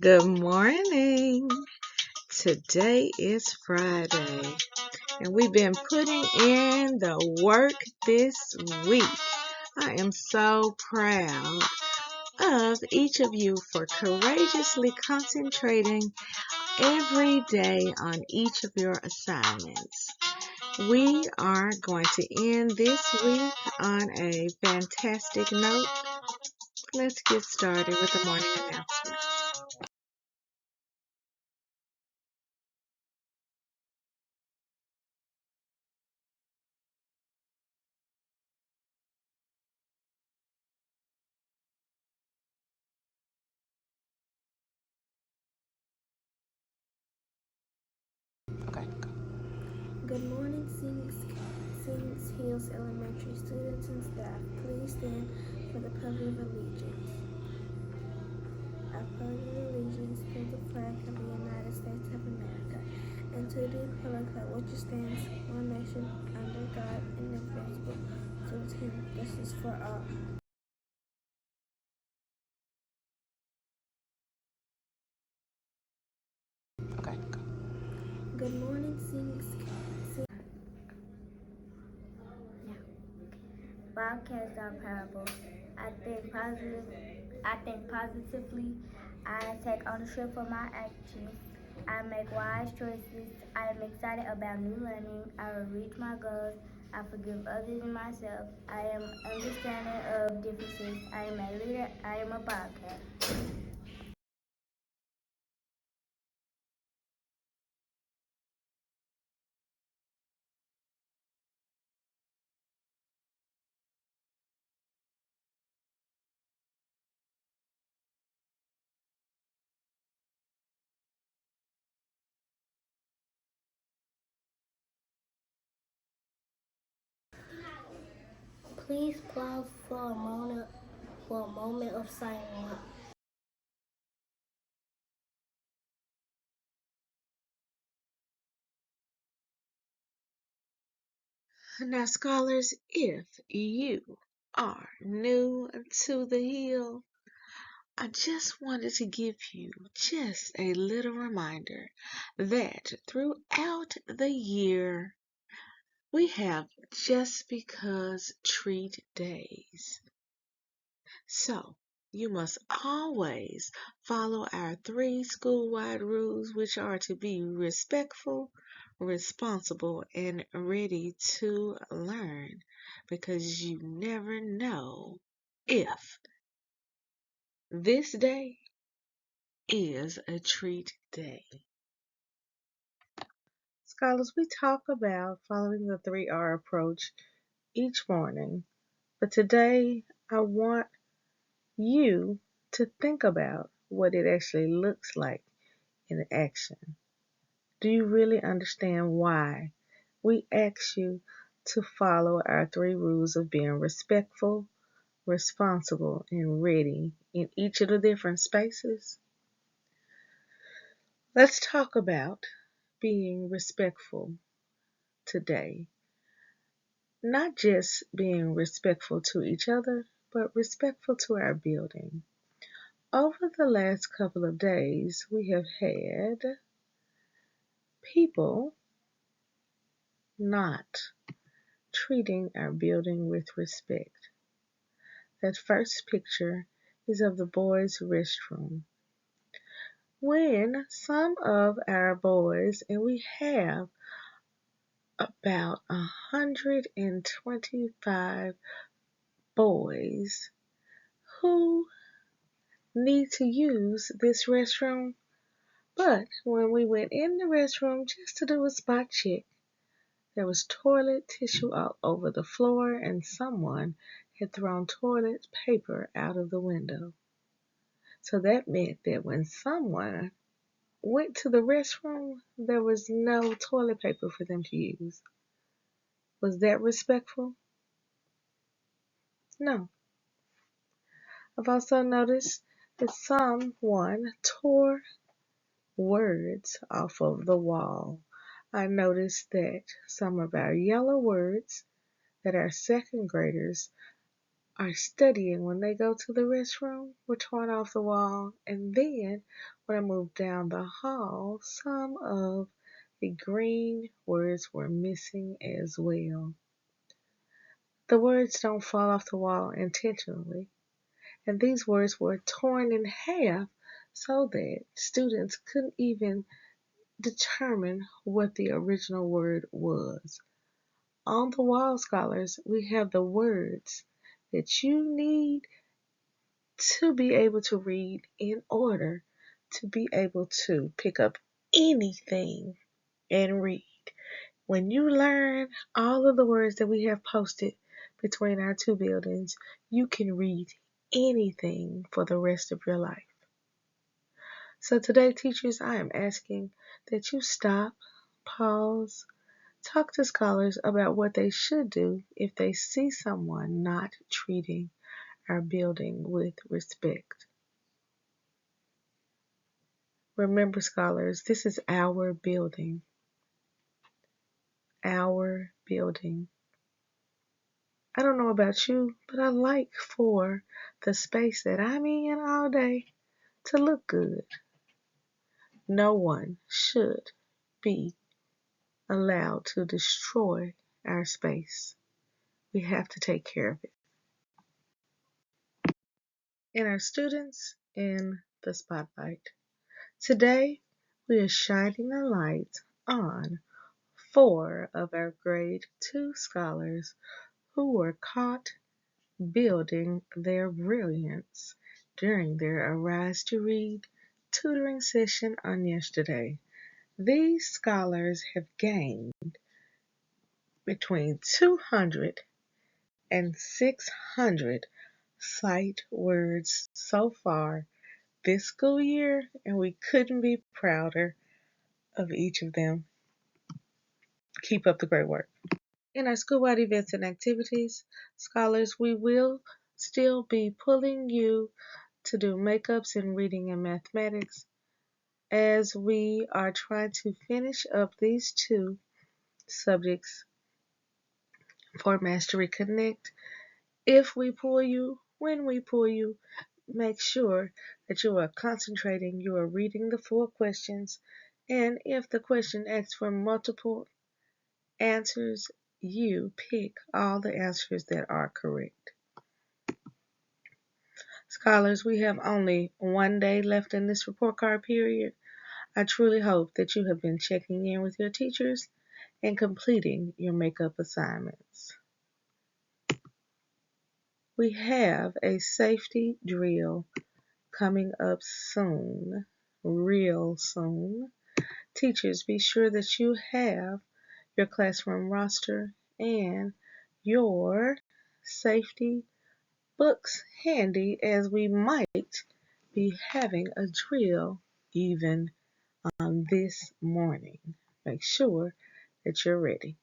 Good morning. Today is Friday, and we've been putting in the work this week. I am so proud of each of you for courageously concentrating every day on each of your assignments. We are going to end this week on a fantastic note. Let's get started with the morning announcement. Good morning, Scenic Hills Elementary students and staff. Please stand for the Pledge of Allegiance. I pledge allegiance to the flag of the United States of America and to the republic for which it stands, one nation, under God, indivisible, with him, justice for all. Good morning, Bobcats are parables. I think positively. I take ownership for my actions. I make wise choices. I am excited about new learning. I will reach my goals. I forgive others and myself. I am understanding of differences. I am a leader. I am a Bobcat. Please pause for a moment of silence. Now, scholars, if you are new to the hill, I just wanted to give you just a little reminder that throughout the year, we have just because treat days. So, you must always follow our 3 school-wide rules, which are to be respectful, responsible, and ready to learn, because you never know if this day is a treat day. Scholars, we talk about following the 3R approach each morning, but today I want you to think about what it actually looks like in action. Do you really understand why we ask you to follow our 3 rules of being respectful, responsible, and ready in each of the different spaces? Let's talk about being respectful today. Not just being respectful to each other, but respectful to our building. Over the last couple of days, we have had people not treating our building with respect. That first picture is of the boys' restroom. When some of our boys, and we have about 125 boys who need to use this restroom, but when we went in the restroom just to do a spot check, there was toilet tissue all over the floor, and someone had thrown toilet paper out of the window. So that meant that when someone went to the restroom, there was no toilet paper for them to use. Was that respectful? No. I've also noticed that someone tore words off of the wall. I noticed that some of our yellow words that our second graders are studying when they go to the restroom were torn off the wall, and then when I moved down the hall, some of the green words were missing as well. The words don't fall off the wall intentionally, and these words were torn in half so that students couldn't even determine what the original word was. On the wall, scholars, we have the words that you need to be able to read in order to be able to pick up anything and read. When you learn all of the words that we have posted between our two buildings, you can read anything for the rest of your life. So today, teachers, I am asking that you stop, pause, talk to scholars about what they should do if they see someone not treating our building with respect. Remember, scholars, this is our building. Our building. I don't know about you, but I like for the space that I'm in all day to look good. No one should be allowed to destroy our space. We have to take care of it. And our students in the spotlight. Today, we are shining a light on 4 of our grade 2 scholars who were caught building their brilliance during their Arise to Read tutoring session on yesterday. These scholars have gained between 200 and 600 sight words so far this school year, and we couldn't be prouder of each of them. Keep up the great work. In our school-wide events and activities, scholars, we will still be pulling you to do makeups in reading and mathematics as we are trying to finish up these 2 subjects for Mastery Connect. If we pull you, when we pull you, make sure that you are concentrating, you are reading the full questions, and if the question asks for multiple answers, you pick all the answers that are correct. Scholars, we have only 1 day left in this report card period. I truly hope that you have been checking in with your teachers and completing your makeup assignments. We have a safety drill coming up soon, real soon. Teachers, be sure that you have your classroom roster and your safety books handy as we might be having a drill even on this morning. Make sure that you're ready.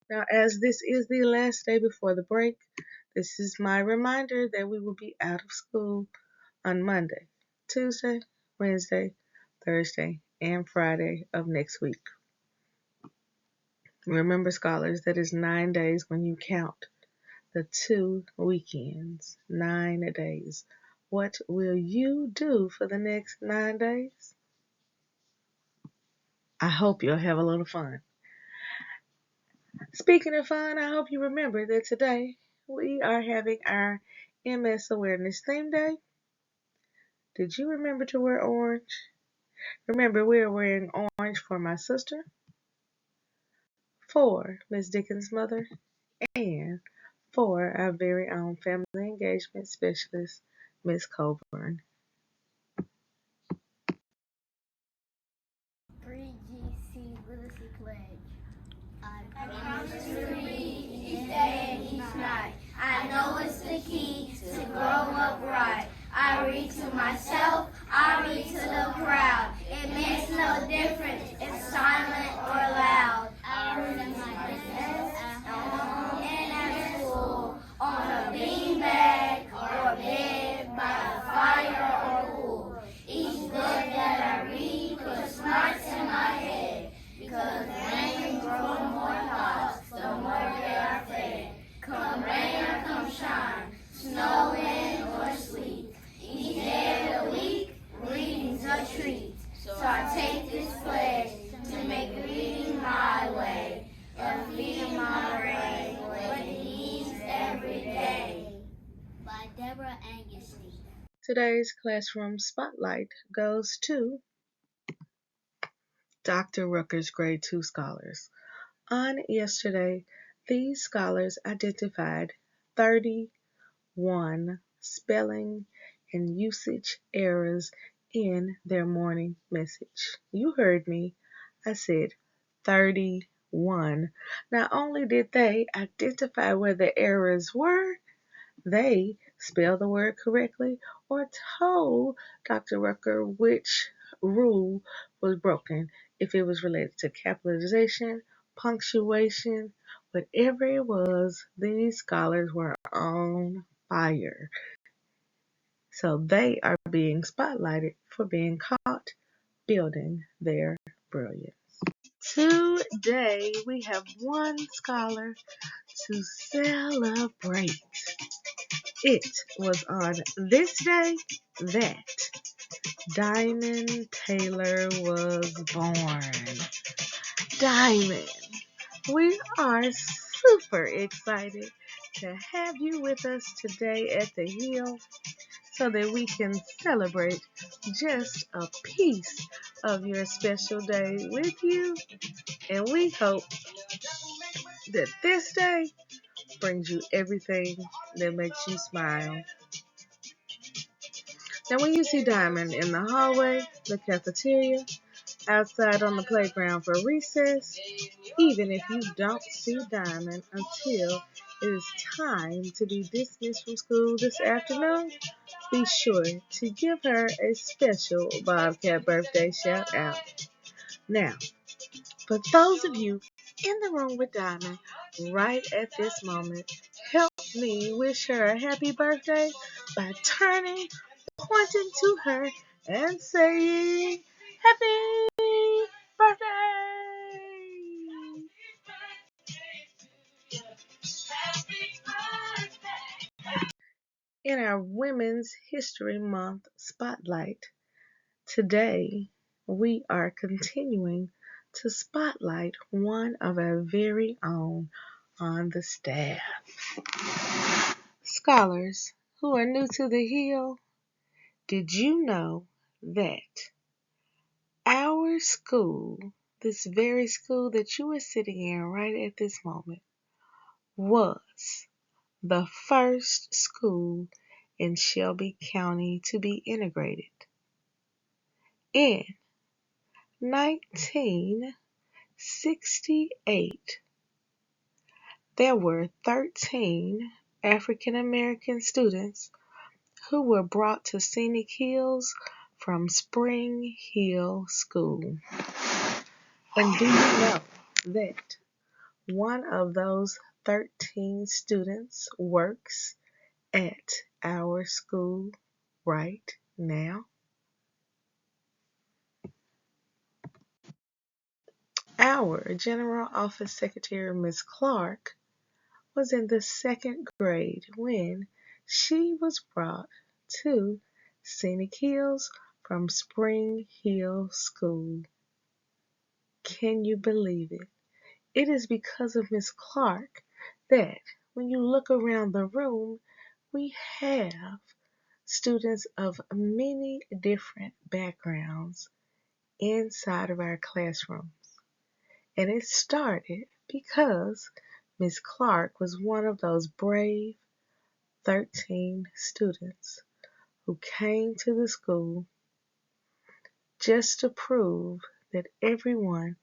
Now, as this is the last day before the break, this is my reminder that we will be out of school on Monday, Tuesday, Wednesday, Thursday, and Friday of next week. Remember, scholars, that is 9 days when you count the 2 weekends. 9 days. What will you do for the next 9 days? I hope you'll have a little fun. Speaking of fun, I hope you remember that today we are having our MS Awareness Theme Day. Did you remember to wear orange? Remember, we're wearing orange for my sister, for Miss Dickens' mother, and for our very own family engagement specialist, Miss Coburn. 3GC Literacy Pledge. I promise to read each day and each night. I know it's the key to grow up right. I read to myself, I read to the crowd. It makes no difference if silent or loud. I read at my desk, at home, and at school, on a beanbag or bed, by a fire or pool. Each book that I read puts smarts in my head, because rain grows more thoughts, the more they are fed. Come rain Today's classroom spotlight goes to Dr. Rucker's Grade 2 scholars. On yesterday, these scholars identified 31 spelling and usage errors in their morning message. You heard me. I said 31. Not only did they identify where the errors were, they spelled the word correctly or told Dr. Rucker which rule was broken, if it was related to capitalization, punctuation, whatever it was, these scholars were on fire. So they are being spotlighted for being caught building their brilliance. Today we have one scholar to celebrate. It was on this day that Diamond Taylor was born. Diamond, we are super excited to have you with us today at the Hill so that we can celebrate just a piece of your special day with you. And we hope that this day brings you everything that makes you smile. Now, when you see Diamond in the hallway, the cafeteria, outside on the playground for recess, even if you don't see Diamond until it is time to be dismissed from school this afternoon, be sure to give her a special Bobcat birthday shout out. Now, for those of you in the room with Diamond right at this moment, help me wish her a happy birthday by turning, pointing to her, and saying, Happy birthday! In our Women's History Month spotlight, today we are continuing to spotlight one of our very own on the staff. Scholars who are new to the Hill, did you know that our school, this very school that you are sitting in right at this moment, was the first school in Shelby County to be integrated? In 1968, there were 13 African American students who were brought to Scenic Hills from Spring Hill School. And do you know that one of those 13 students works at our school right now? Our General Office Secretary, Ms. Clark, was in the second grade when she was brought to Scenic Hills from Spring Hill School. Can you believe it? It is because of Miss Clark that when you look around the room, we have students of many different backgrounds inside of our classrooms. And it started because Miss Clark was one of those brave 13 students who came to the school just to prove that everyone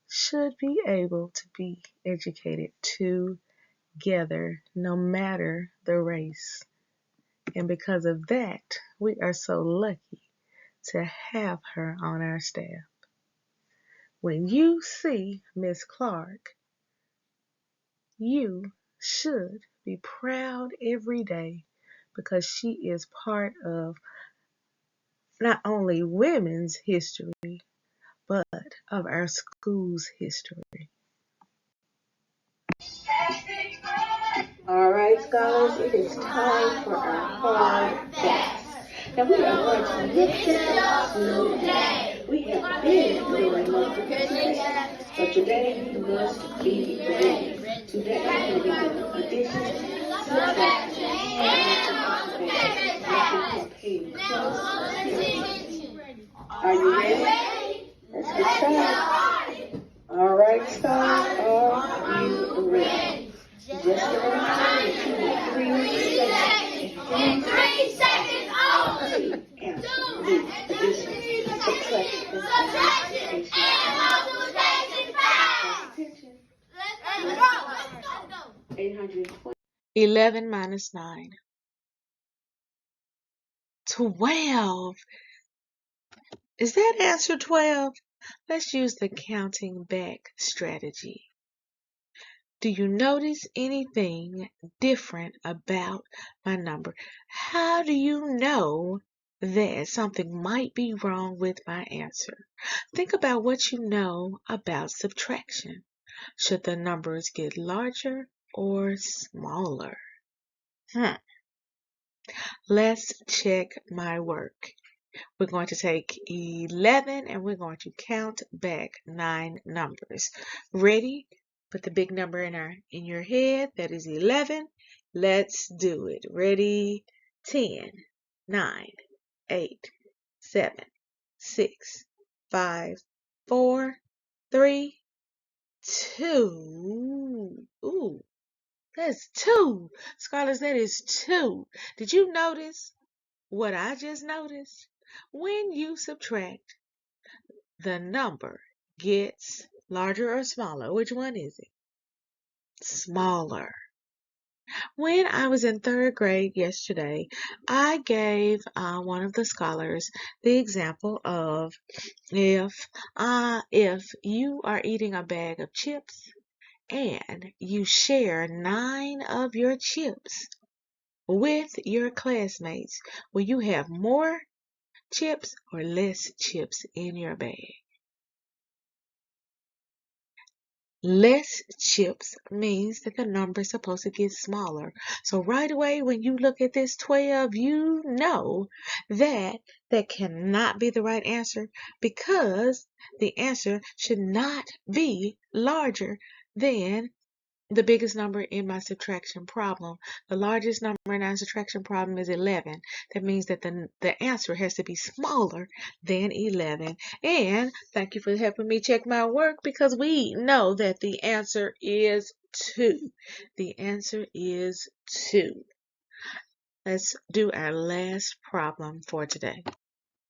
should be able to be educated together, no matter the race. And because of that, we are so lucky to have her on our staff. When you see Miss Clark, you should be proud every day because she is part of not only women's history, but of our school's history. All right, scholars, it is time for our hard facts. Now we are going to listen today. We have been doing multiplication, but today you must be ready. Today we'll be doing addition, subtraction, and multiplication. Pay close attention. Are you ready? Let's get started. All right, stars, are you ready? Just a reminder that you have 3 seconds only. Answer the addition, subtraction, and multiplication facts. Let's go. 820. 11 minus 9. 12. Is that answer 12? Let's use the counting back strategy. Do you notice anything different about my number? How do you know that something might be wrong with my answer? Think about what you know about subtraction. Should the numbers get larger or smaller? Let's check my work. We're going to take 11 and we're going to count back 9 numbers. Ready? Put the big number in your head. That is 11. Let's do it. Ready? 10, 9, 8, 7, 6, 5, 4, 3, 2. Ooh, that's 2. Scholars, that is 2. Did you notice what I just noticed? When you subtract, the number gets larger or smaller. Which one is it? Smaller. When I was in 3rd grade yesterday, I gave one of the scholars the example of if you are eating a bag of chips and you share 9 of your chips with your classmates, will you have more chips or less chips in your bag? Less chips means that the number is supposed to get smaller. So right away when you look at this 12, you know that that cannot be the right answer because the answer should not be larger than the biggest number in my subtraction problem. The largest number in our subtraction problem is 11. That means that the answer has to be smaller than 11. And thank you for helping me check my work because we know that the answer is 2. The answer is 2. Let's do our last problem for today.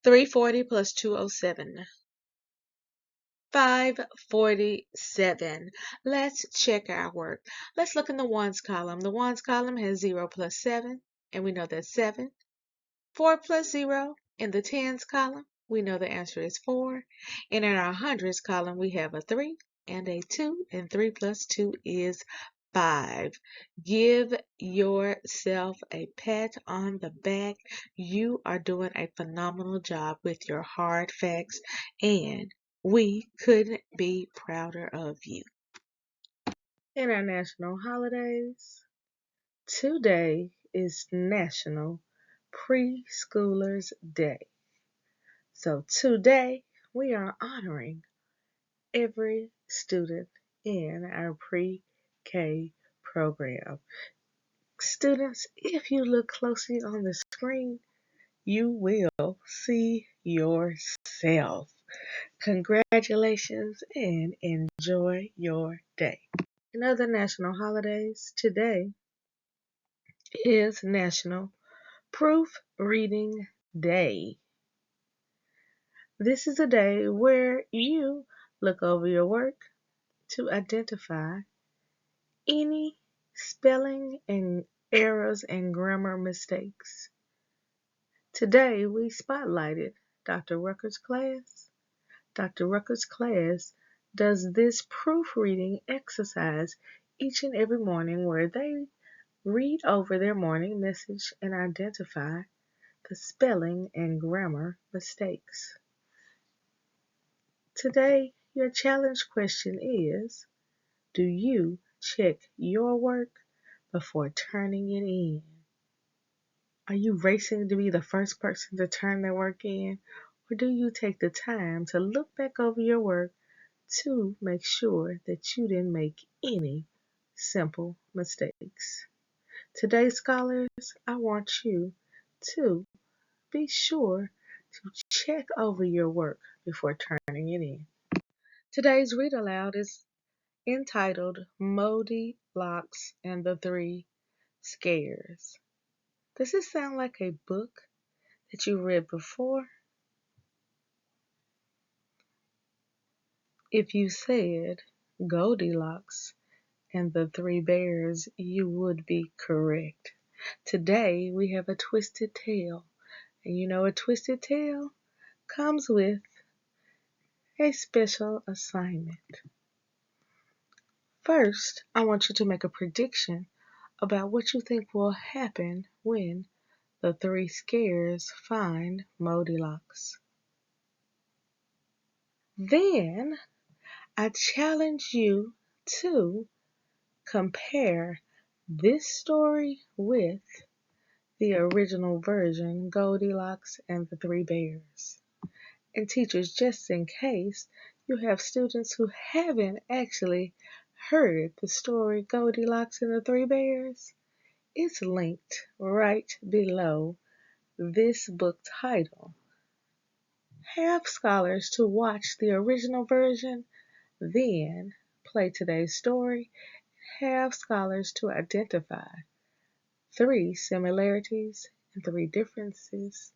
340 plus 207. 547. Let's check our work. Let's look in the ones column. The ones column has 0 plus 7, and we know that's 7. 4 plus 0 in the tens column, we know the answer is 4. And in our hundreds column, we have a 3 and a 2, and 3 plus 2 is 5. Give yourself a pat on the back. You are doing a phenomenal job with your hard facts, and we couldn't be prouder of you. In our national holidays, today is National Preschoolers Day. So today we are honoring every student in our pre-K program. Students, if you look closely on the screen, you will see yourself. Congratulations and enjoy your day. In other national holidays, today is National Proofreading Day. This is a day where you look over your work to identify any spelling and errors and grammar mistakes. Today we spotlighted Dr. Rucker's class. Dr. Rucker's class does this proofreading exercise each and every morning where they read over their morning message and identify the spelling and grammar mistakes. Today, your challenge question is, do you check your work before turning it in? Are you racing to be the first person to turn their work in? Or do you take the time to look back over your work to make sure that you didn't make any simple mistakes? Today, scholars, I want you to be sure to check over your work before turning it in. Today's read aloud is entitled Moldilocks and the Three Scares. Does it sound like a book that you read before? If you said Goldilocks and the Three Bears, you would be correct. Today we have a twisted tale, and you know a twisted tale comes with a special assignment. First, I want you to make a prediction about what you think will happen when the three scares find Moldilocks. Then I challenge you to compare this story with the original version, Goldilocks and the Three Bears. And teachers, just in case you have students who haven't actually heard the story Goldilocks and the Three Bears, it's linked right below this book title. Have scholars to watch the original version, then play today's story. Have scholars to identify three similarities and three differences.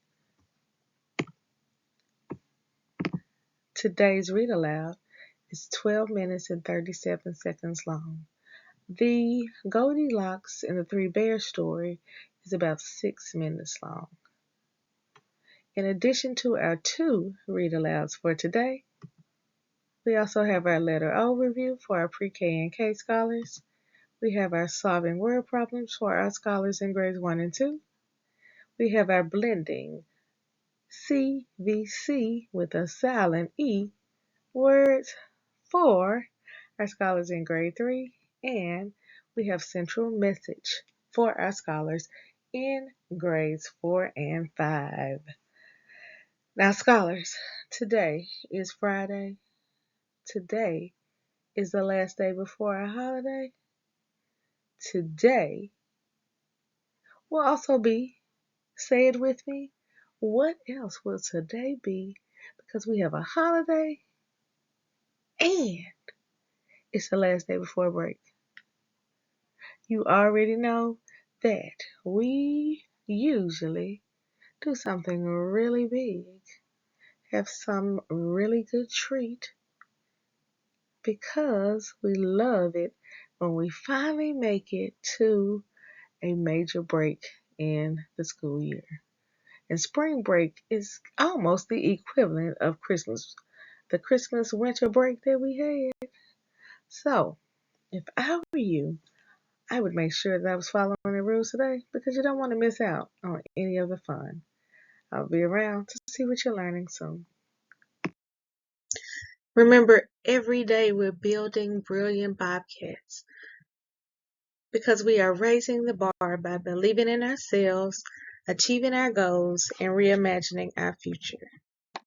Today's read aloud is 12 minutes and 37 seconds long. The Goldilocks and the Three Bears story is about 6 minutes long. In addition to our 2 read alouds for today, we also have our letter overview for our pre-K and K scholars. We have our solving word problems for our scholars in grades 1 and 2. We have our blending CVC with a silent E words for our scholars in grade 3. And we have central message for our scholars in grades 4 and 5. Now, scholars, today is Friday. Today is the last day before our holiday. Today will also be, say it with me, what else will today be? Because we have a holiday and it's the last day before break. You already know that we usually do something really big, have some really good treat, because we love it when we finally make it to a major break in the school year. And spring break is almost the equivalent of Christmas, the Christmas winter break that we had. So, if I were you, I would make sure that I was following the rules today, because you don't want to miss out on any of the fun. I'll be around to see what you're learning soon. Remember, every day we're building brilliant Bobcats, because we are raising the bar by believing in ourselves, achieving our goals, and reimagining our future.